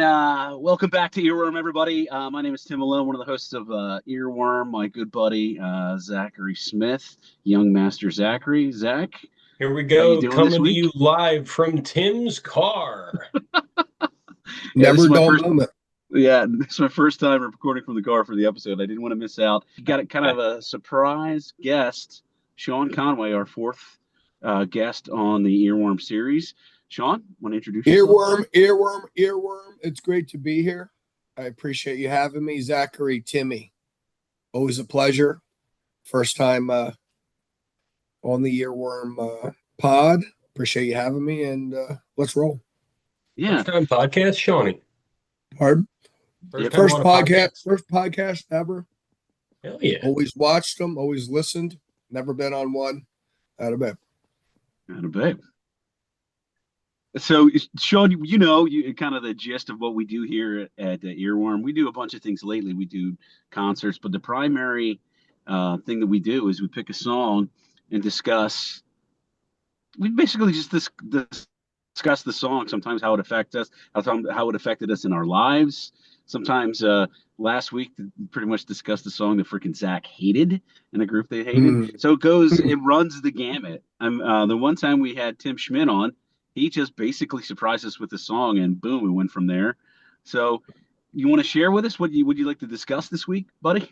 And welcome back to Earworm, everybody. My name is Tim Malone, one of the hosts of Earworm. My good buddy Zachary Smith, young master Zachary. Zach, Here we how you go, doing this coming to week? you live from Tim's car. Yeah, this Never is my dull first. moment. Yeah, this is my first time recording from the car for the episode. I didn't want to miss out. Got kind of a surprise guest, Shaun Conway, our fourth guest on the Earworm series. Shaun, want to introduce yourself? Earworm. It's great to be here. I appreciate you having me. Zachary, Timmy, always a pleasure. First time on the Earworm pod. Appreciate you having me, and let's roll. Yeah, First time podcast, Shawnee. Pardon? Yeah, First on a podcast ever. Hell yeah. Always watched them, always listened. Never been on one. Out of bed. Not a babe. So, Shaun, you kind of the gist of what we do here at Earworm. We do a bunch of things lately. We do concerts, but the primary thing that we do is we pick a song and discuss. We basically just discuss the song. Sometimes how it affects us, how it affected us in our lives. Sometimes last week, pretty much discussed the song that freaking Zach hated and the group they hated. So it runs the gamut. The one time we had Tim Schmidt on, he just basically surprised us with the song, and boom, we went from there. So, you want to share with us what would you like to discuss this week, buddy?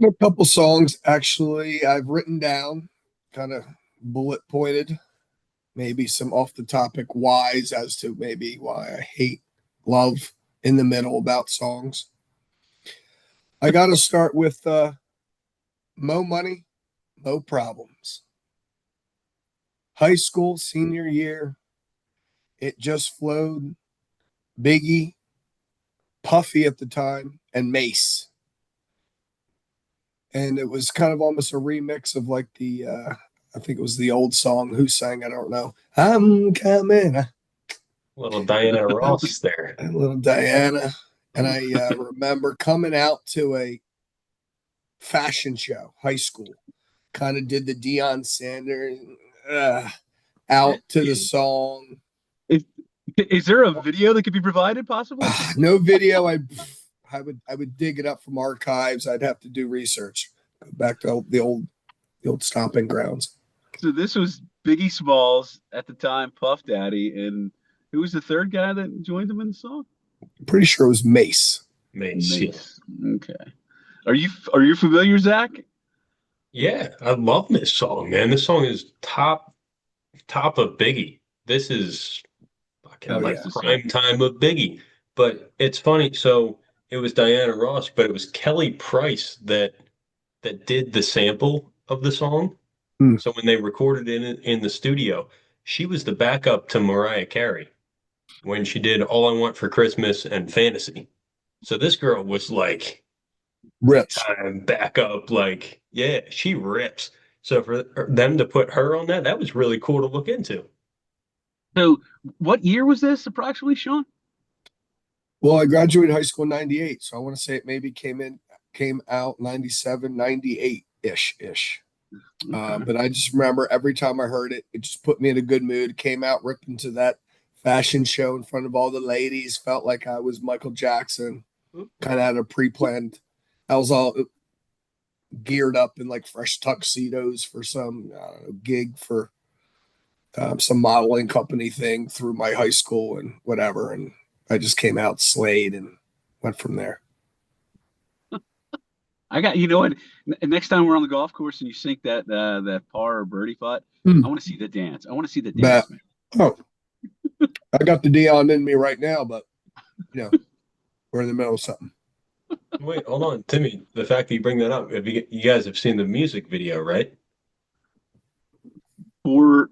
A couple songs actually I've written down, kind of bullet pointed, maybe some off the topic whys as to maybe why I hate love in the middle about songs. I got to start with Mo Money, Mo Problems. High school, senior year, it just flowed. Biggie, Puffy at the time, and Mace. And it was kind of almost a remix of like I think it was the old song. Who sang? I don't know. I'm coming. Little Diana Ross there. Little Diana. And I remember coming out to a fashion show, high school. Kind of did the Deion Sanders out to the song. Is there a video that could be provided, possibly? No video. I would dig it up from archives. I'd have to do research. Go back to the old stomping grounds. So this was Biggie Smalls at the time, Puff Daddy, and who was the third guy that joined him in the song? Pretty sure it was Mace. Mace. Okay. Are you familiar, Zach? Yeah, I love this song, man. This song is top of Biggie. This is fucking prime time of Biggie. But it's funny. So it was Diana Ross, but it was Kelly Price that did the sample of the song. So when they recorded it in the studio, she was the backup to Mariah Carey when she did All I Want for Christmas and Fantasy. So this girl was like rips backup, like, yeah, she rips. So for them to put her on that was really cool to look into. So what year was this approximately, Shaun? Well, I graduated high school in 98, so I want to say it maybe came out 97, 98-ish. Okay. But I just remember every time I heard it, it just put me in a good mood. It came out ripping to that fashion show in front of all the ladies. Felt like I was Michael Jackson. Kind of had a pre-planned. I was all geared up in like fresh tuxedos for some gig for some modeling company thing through my high school and whatever. And I just came out slayed and went from there. You know what? Next time we're on the golf course and you sink that par or birdie putt, I want to see the dance. I want to see the dance. Oh, I got the Deion in me right now, but we're in the middle of something. Wait, hold on, Timmy. The fact that you bring that up, you guys have seen the music video, right? For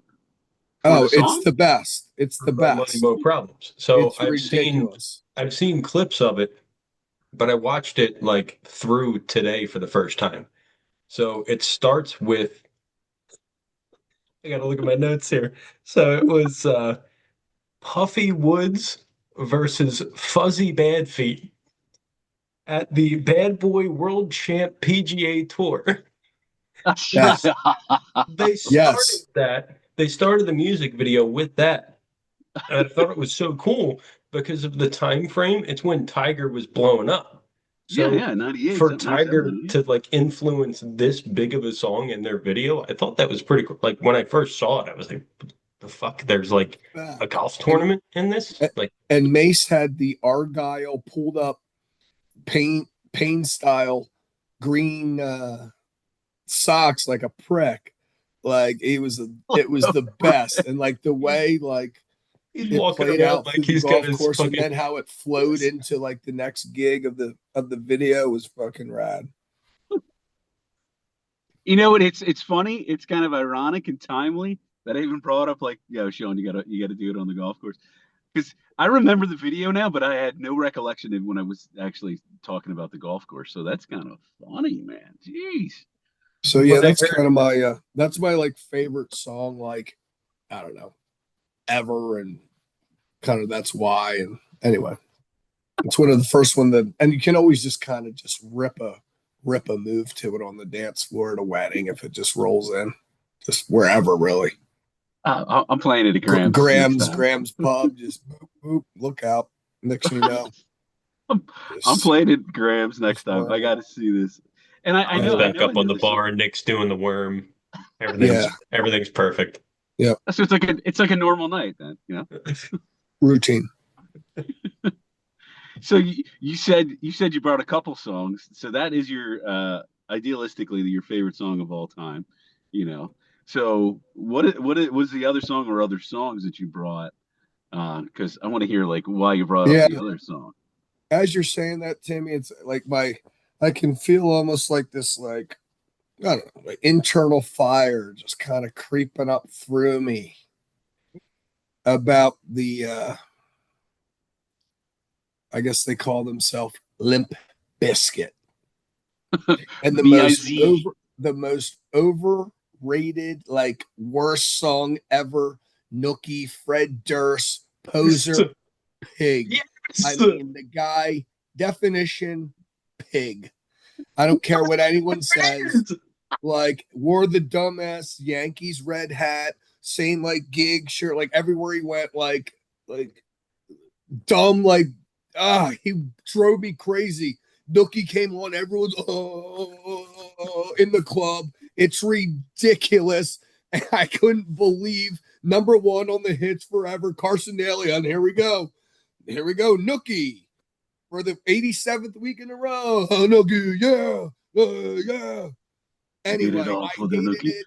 it's the best. It's the best. Money, Mo Problems. So it's I've seen clips of it, but I watched it like through today for the first time. So it starts with, I got to look at my notes here. So it was Puffy Woods versus Fuzzy Bad Feet at the Bad Boy World Champ PGA Tour. Yes. They started the music video with that. And I thought it was so cool. because of the time frame. It's when Tiger was blowing up. So yeah, 98. for Tiger 97, to like influence this big of a song in their video, I thought that was pretty cool. Like when I first saw it, I was like, the fuck? There's like a golf tournament in this? Like, and Mace had the Argyle pulled up pain style green socks like a prick. Like it was the best. And like the way like he's it walking played around out like through the he's got golf his course, and fucking. then how it flowed into like the next gig of the video was fucking rad. You know what? It's funny. It's kind of ironic and timely that I even brought up like, yo, Sean, you gotta do it on the golf course. Because I remember the video now, but I had no recollection of when I was actually talking about the golf course. So that's kind of funny, man. Jeez. So yeah, that's kind of my that's my like favorite song, like I don't know, ever, and kind of that's why. And anyway, it's one of the first one that, and you can always just kind of just rip a move to it on the dance floor at a wedding if it just rolls in, just wherever really. I'm playing it at Graham's pub, just boop, boop, look out. Next thing you know, I'm playing it Graham's next time. I got to see this. And I know back up on the song. bar. Nick's doing the worm. Everything's perfect. Yeah. So it's like a normal night then, you know. Routine. So you said you brought a couple songs. So that is your idealistically your favorite song of all time, you know. So what was the other song or other songs that you brought? Because I want to hear like why you brought up the other song. As you're saying that, Timmy, it's like I can feel almost like this, like I don't know, like internal fire just kind of creeping up through me about the I guess they call themselves Limp Biscuit. And the most overrated, like worst song ever, Nookie, Fred Durst, Poser, Pig. Yes. I mean, the guy, definition, pig. I don't care what anyone says. Like, wore the dumbass Yankees red hat, same like gig shirt, like everywhere he went, like dumb, like he drove me crazy. Nookie came on, everyone's in the club. It's ridiculous. And I couldn't believe number one on the hits forever, Carson Daly. And here we go, Nookie for the 87th week in a row. Oh, Nookie, yeah. Anyway, I hated it. It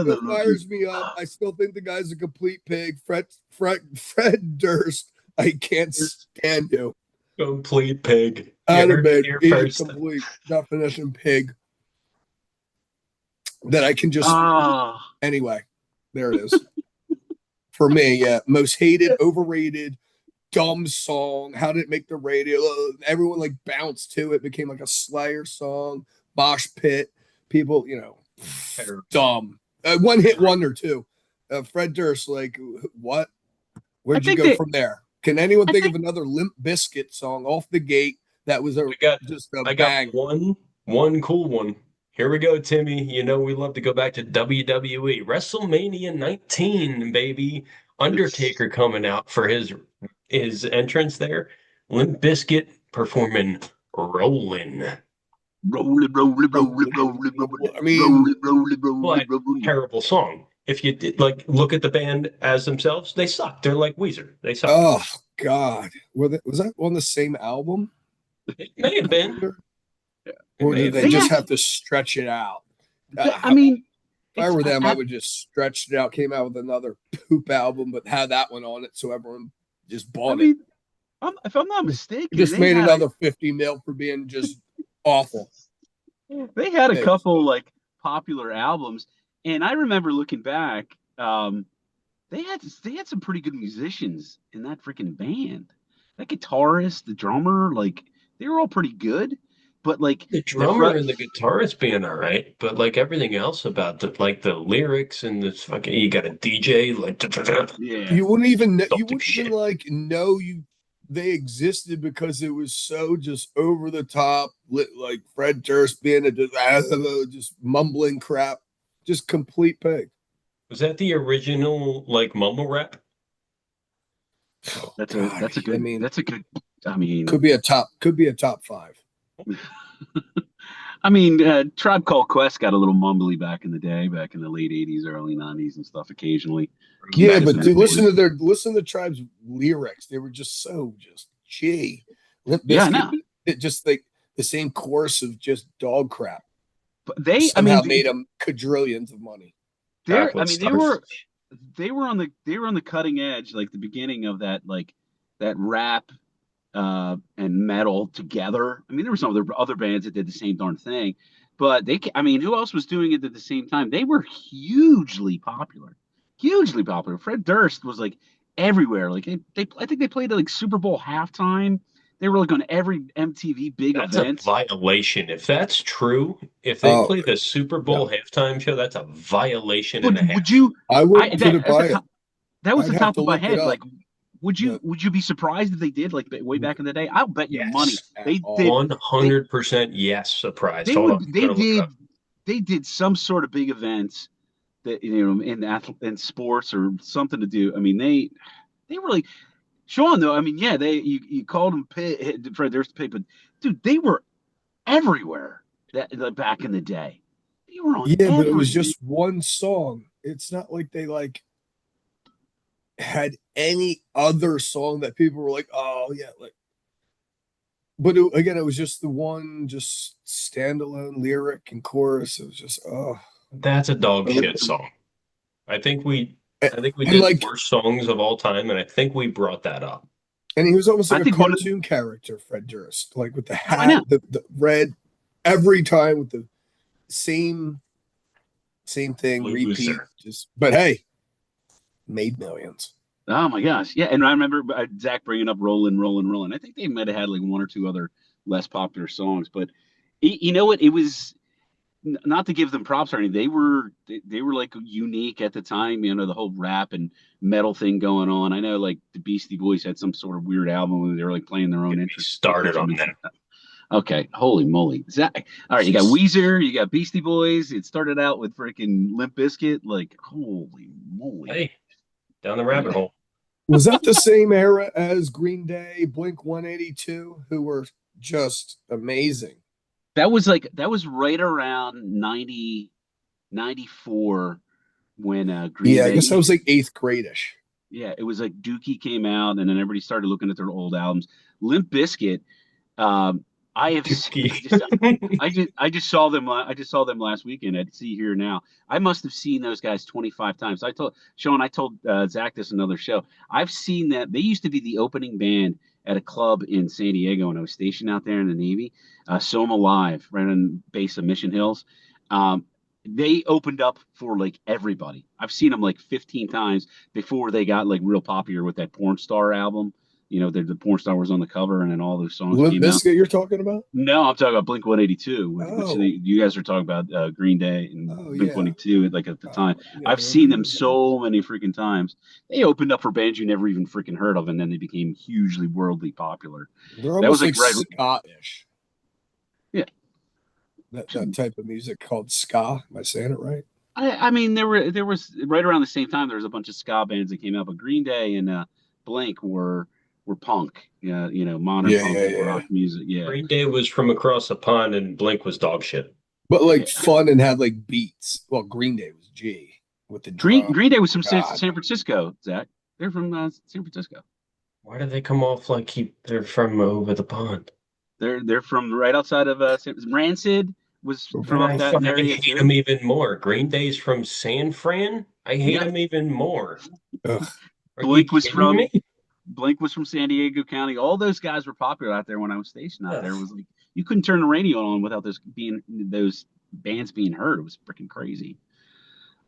still fires me up. I still think the guy's a complete pig. Fred Durst, I can't stand you. Complete pig. Complete definition pig. That I can just anyway. There it is. For me, yeah, most hated, overrated, dumb song. How did it make the radio? Everyone like bounced to it. Became like a Slayer song. Mosh pit. People, you know, dumb. One hit wonder too. Fred Durst, like what? Where'd you go from there? Can anyone think of another Limp Bizkit song off the gate that was just a bang? Got one cool one. Here we go, Timmy. You know we love to go back to WWE. WrestleMania 19, baby. Undertaker coming out for his entrance there. Limp Bizkit performing Rollin'. I mean, terrible song. If you did like look at the band as themselves, they suck. They're like Weezer. They suck. Oh God, was that on the same album? It may have been. Or did they just have to stretch it out? I mean, if I were them, I would just stretch it out. Came out with another poop album, but had that one on it, so everyone just bought it. If I'm not mistaken, just made another 50 mil for being just awful. They had a couple like popular albums, and I remember looking back. They had some pretty good musicians in that freaking band. That guitarist, the drummer, like they were all pretty good. But like the drummer and the guitarist being all right, but like everything else about the lyrics and this fucking you got a DJ like you wouldn't even like know they existed because it was so just over the top, like Fred Durst being just mumbling crap, just complete pig. Was that the original like mumble rap? That's a good. I mean, that's a good. I mean, could be a top 5. I mean, Tribe Called Quest got a little mumbly back in the day, back in the late '80s, early '90s, and stuff. Occasionally, Yeah, but dude, listen to Tribe's lyrics. They were just gee. Limp Yeah, I Bizkit, know. it just like the same chorus of just dog crap. But they somehow made them quadrillions of money. I mean, they were on the cutting edge, like the beginning of that, like that rap and metal together. I mean, there were some other bands that did the same darn thing, but I mean, who else was doing it at the same time? They were hugely popular, hugely popular. Fred Durst was like everywhere. Like I think they played at like Super Bowl halftime. They were like on every MTV big event. That's a violation. If that's true, if they play the Super Bowl halftime show, that's a violation and a half. Would you? I wouldn't put it by it. That was the top of my head. Like, would you be surprised if they did, like way back in the day? I'll bet you money they did. 100% yes, surprised. They did some sort of big events that in sports or something to do. I mean, they really. Shaun, though, I mean, yeah, you called them Fred Durst Pit, but dude, they were everywhere that back in the day. They were on but it was just one song. It's not like they had any other song that people were like, oh yeah, like. But again, it was just the one, just standalone lyric and chorus. It was just that's a dog shit song. I think we did worst songs of all time, and I think we brought that up. And he was almost like a cartoon character, Fred Durst, like with the hat, the red, every time with the same thing, repeat. But hey, made millions. Oh my gosh, yeah! And I remember Zach bringing up "Rollin', Rollin', Rollin'." I think they might have had like one or two other less popular songs, but you know what? It was. Not to give them props or anything, they were like unique at the time. You know, the whole rap and metal thing going on. I know, like the Beastie Boys had some sort of weird album where they were like playing their own interest. Started on that. Okay, holy moly! Zach, all right, you got Weezer, you got Beastie Boys. It started out with freaking Limp Bizkit. Like, holy moly! Hey, down the rabbit hole. Was that the same era as Green Day, Blink 182, who were just amazing? That was right around 90, 94 when Green Day. I guess I was like 8th grade-ish. Yeah, it was like Dookie came out, and then everybody started looking at their old albums. Limp Bizkit, I just saw them. I just saw them last weekend at See Here Now. I must have seen those guys 25 times. I told Zach this another show. I've seen that. They used to be the opening band at a club in San Diego when I was stationed out there in the Navy. So I'm Alive, right on the base of Mission Hills. They opened up for like everybody. I've seen them like 15 times before they got like real popular with that Porn Star album. You know, the Porn Star was on the cover, and then all those songs. Limp Bizkit, you're talking about? No, I'm talking about Blink 182. Which you guys are talking about Green Day and Blink 182. Like at the time, I've seen them so many freaking times. They opened up for bands you never even freaking heard of, and then they became hugely worldly popular. They're almost like ska-ish. Yeah, that type of music called ska. Am I saying it right? I mean, there was right around the same time there was a bunch of ska bands that came out, but Green Day and Blink were punk, modern punk rock music. Yeah, Green Day was from across the pond, and Blink was dog shit. But like fun and had like beats. Well, Green Day was G with the Green Day was from San Francisco. Zach, they're from San Francisco. Why do they come off like they're from over the pond? They're from right outside of Rancid was from up that area. I hate them even more. Green Day's from San Fran. I hate them even more. Blink was from San Diego County. All those guys were popular out there when I was stationed out there. It was like you couldn't turn the radio on without those bands being heard. It was freaking crazy.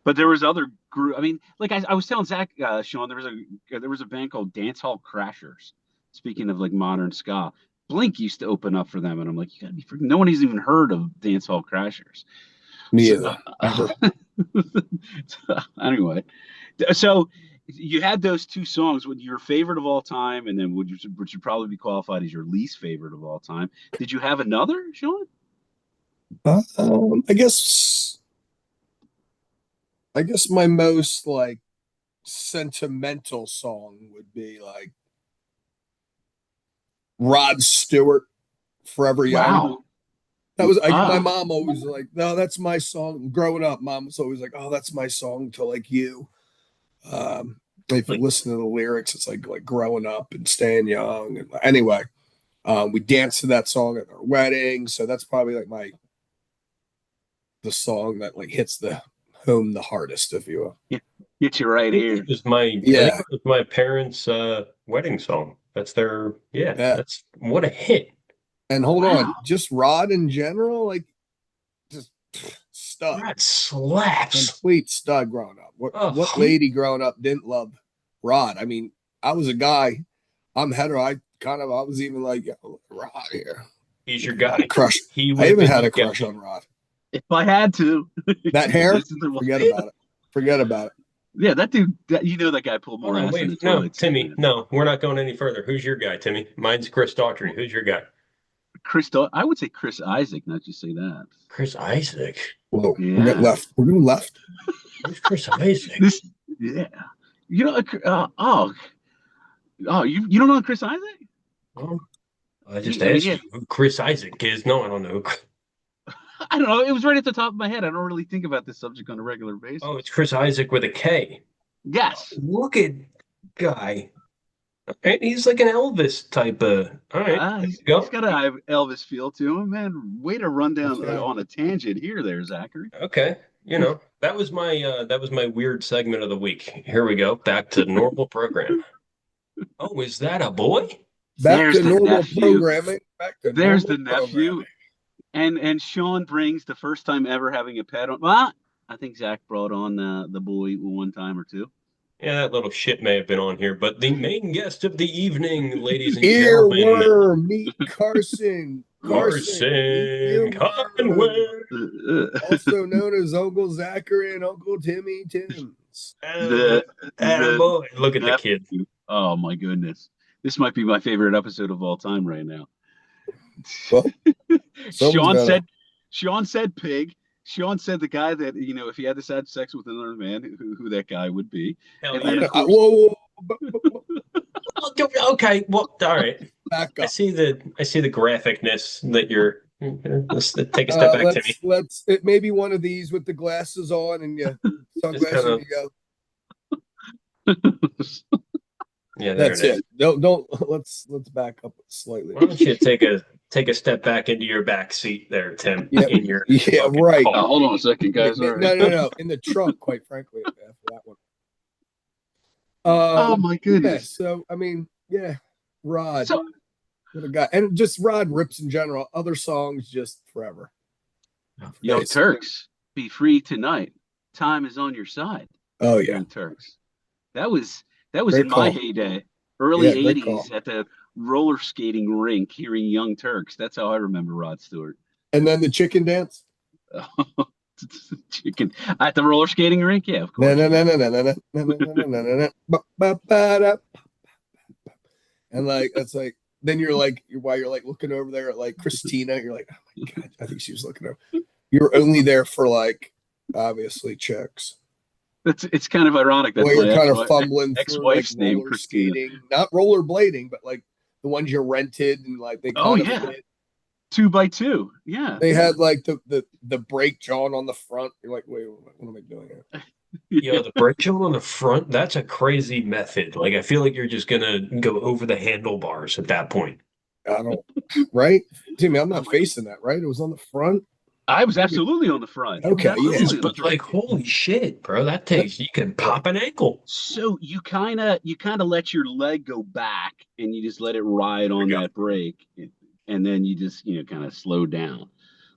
But there was other group. I mean, like I was telling Zach, Shaun, there was a band called Dance Hall Crashers. Speaking of like modern ska, Blink used to open up for them, and I'm like, you gotta be freaking. No one has even heard of Dance Hall Crashers. Me either. Anyway, so you had those two songs. With your favorite of all time, and then which should probably be qualified as your least favorite of all time. Did you have another, Shaun? I guess my most like sentimental song would be like Rod Stewart, Forever Young. Wow. That was my mom always like, no, that's my song. Growing up, mom was always like, oh, that's my song to like you. If you listen to the lyrics, it's like growing up and staying young. And anyway, we danced to that song at our wedding, so that's probably like the song that like hits the home the hardest, if you will. Yeah, get you right here. It was my parents' wedding song. That's their That's what a hit. And hold on, just Rod in general, like just stud. That slaps. Complete stud growing up. What lady growing up didn't love Rod? I mean, I was a guy. I'm hetero. I was even like, Rod here. He's your guy. Crush. I even had a crush on Rod. If I had to. That hair, forget about it. Yeah, that dude, that guy pulled more ass in the toilet. Timmy, no, we're not going any further. Who's your guy, Timmy? Mine's Chris Daughtry. Who's your guy? I would say Chris Isaac, not just say that. Chris Isaac. Whoa, yeah. We're going left. Who's Chris Isaac? You don't know Chris Isaac? Oh, I just asked you who Chris Isaac is. No, I don't know. I don't know. It was right at the top of my head. I don't really think about this subject on a regular basis. Oh, it's Chris Isaac with a K. Yes. Look at guy. And he's like an Elvis type of. All right, he's got an Elvis feel to him, man. Way to run down on a tangent there, Zachary. Okay, that was my weird segment of the week. Here we go, back to normal program. Oh, is that a boy? Back to normal programming. There's the nephew, and Shaun brings the first time ever having a pet on. Well, I think Zach brought on the boy one time or two. Yeah, that little shit may have been on here, but the main guest of the evening, ladies and gentlemen. Earworm, meet Carson. Carson Conway. Also known as Uncle Zachary and Uncle Timmy Tims. Boy. Look at the kid. Oh, my goodness. This might be my favorite episode of all time right now. Well, Shaun said pig. Shaun said the guy that, if he had to have sex with another man, who that guy would be. Whoa. Okay, well, all right. Back up. I see the graphicness that you're. Let's take a step back, Timmy. It may be one of these with the glasses on and sunglasses. And you go. Yeah, that's it. Don't. Let's back up slightly. Why don't you take a step back into your back seat there, Tim? Yep. Right. Hold on a second, guys. All right. No. In the trunk, quite frankly, after that one. Oh my goodness. Yeah, so I mean, Rod. What a guy, and just Rod rips in general. Other songs, just forever. Yo, Turks, be free tonight. Time is on your side. Oh yeah, Young Turks. That was in my heyday, early 80s at the roller skating rink here in Young Turks. That's how I remember Rod Stewart. And then the chicken dance. Chicken at the roller skating rink, yeah, of course. And like that's like then you're like while you're like looking over there at like Christina, you're like, oh my god, I think she was looking over. You're only there for like obviously chicks. It's kind of ironic that you're kind of fumbling ex-wife's through, like, name Christina, skating, not rollerblading, but like the ones you rented and like they kind of fit. 2x2, yeah. They had like the brake jaw on the front. You're like, wait, what am I doing here? Yo, the brake jaw on the front, that's a crazy method. Like, I feel like you're just gonna go over the handlebars at that point. I don't, right? Timmy, I'm not facing that, right? It was on the front. I was absolutely on the front. Okay, yeah, but like, holy shit, bro, that takes, you can pop an ankle. So you kind of let your leg go back and you just let it ride on that brake, and then you just kind of slow down.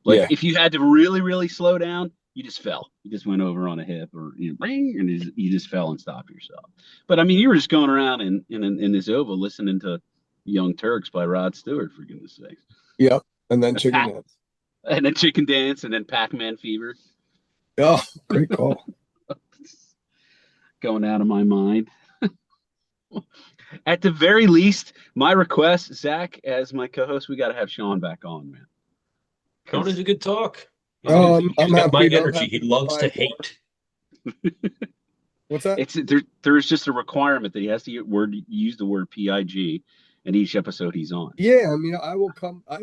Like if you had to really, really slow down, you just fell. You just went over on a hip or and you just fell and stopped yourself. But I mean, you were just going around in this oval listening to Young Turks by Rod Stewart, for goodness sakes. Yep, and then chicken dance. And then chicken dance, and then Pac-Man fever. Oh, great call. Going out of my mind. At the very least, my request, Zach, as my co-host, we got to have Shaun back on, man. Shaun is a good talk. I'm got my energy. He loves to hate. What's that? There's just a requirement that he has to use the word PIG, and each episode he's on. Yeah, I mean, I will come. I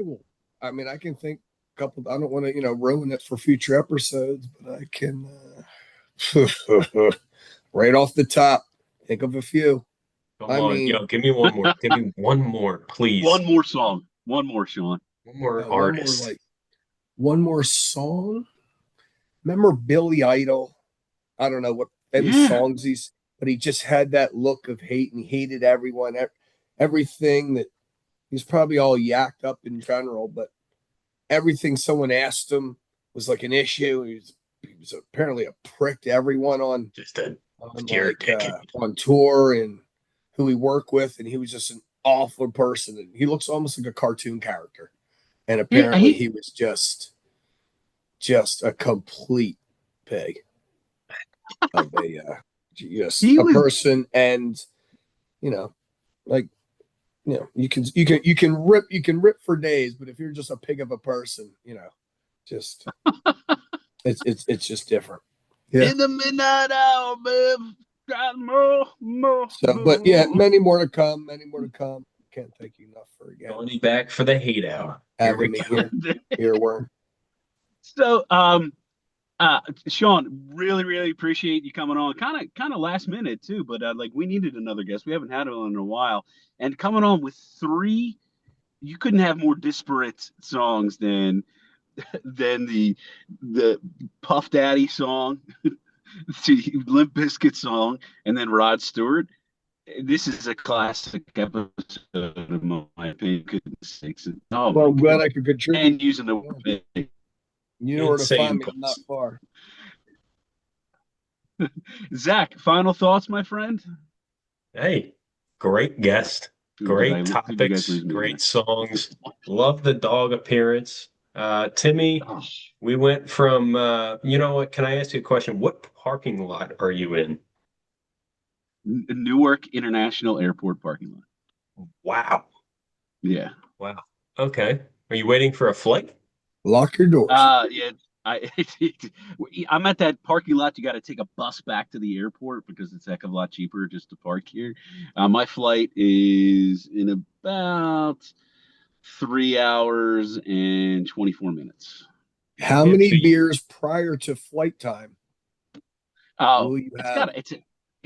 mean, I can think a couple. I don't want to, ruin it for future episodes, but I can right off the top think of a few. Come on, give me one more. Give me one more, please. One more song. One more, Shaun. One more artist. One more song. Remember Billy Idol? I don't know what songs but he just had that look of hate, and he hated everyone, everything that he's probably all yacked up in general, but everything someone asked him was like an issue. He was apparently a prick to everyone on tour and who he worked with, and he was just an awful person. And he looks almost like a cartoon character. And apparently he was just a complete pig of a person. And you can rip for days, but if you're just a pig of a person, just it's just different. Yeah. In the midnight hour, babe. But yeah, many more to come. Can't thank you enough for again. Going back for the hate hour. Having me here, Earworm. So, Shaun, really appreciate you coming on. Kind of last minute too, but we needed another guest. We haven't had one in a while, and coming on with 3, you couldn't have more disparate songs than the Puff Daddy song, the Limp Bizkit song, and then Rod Stewart. This is a classic episode, in my opinion. Goodness sakes. Well, I'm glad I could contribute. And using the you know where to find me. I'm not far. Zach, final thoughts, my friend? Hey, great guest. Great topics, great songs. Love the dog appearance. Timmy, we went from, you know what? Can I ask you a question? What parking lot are you in? Newark International Airport parking lot. Wow. Yeah. Wow. Okay. Are you waiting for a flight? Lock your doors. Yeah. I'm at that parking lot. You got to take a bus back to the airport because it's a heck of a lot cheaper just to park here. My flight is in about 3 hours and 24 minutes. How many beers prior to flight time? Oh,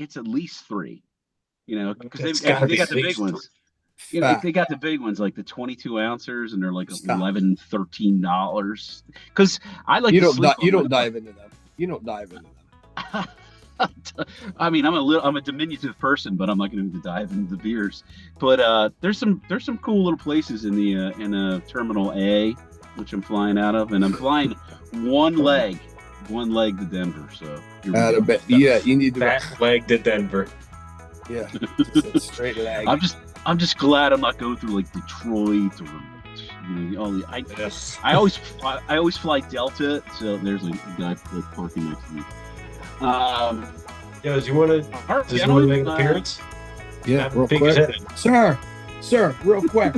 it's at least 3. Because they got the big ones. They got the big ones, like the 22 ounces, and they're like $11, $13. Because I like you don't dive into them. You don't dive into them. I mean, I'm a diminutive person, but I'm not going to dive into the beers. But there's some cool little places in Terminal A, which I'm flying out of, and I'm flying one leg to Denver. So you need that leg to Denver. Yeah, straight leg. I'm just glad I'm not going through like Detroit or I always fly Delta, so there's a guy parking next to me. Does you want to make an appearance? Yeah, real quick. Sir, real quick.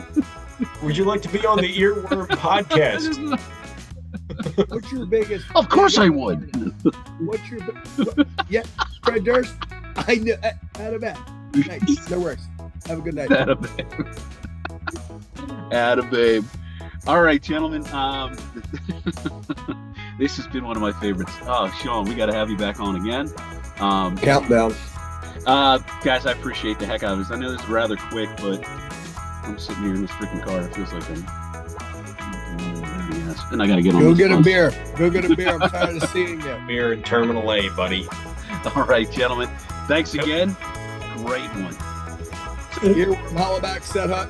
Would you like to be on the Earworm Podcast? What's your biggest? Of course I would. What's your? Yeah, Fred Durst. I know. Out of bed. Nice. No worries. Have a good night. Atta babe. All right, gentlemen. This has been one of my favorites. Oh, Shaun, we got to have you back on again. Countdown. Guys, I appreciate the heck out of this. I know this is rather quick, but I'm sitting here in this freaking car. It feels like and I got to get on. Go get a beer. Go get a beer. I'm tired of seeing you. Beer in Terminal A, buddy. All right, gentlemen. Thanks again. Great one. Earworm, holla back, set hut.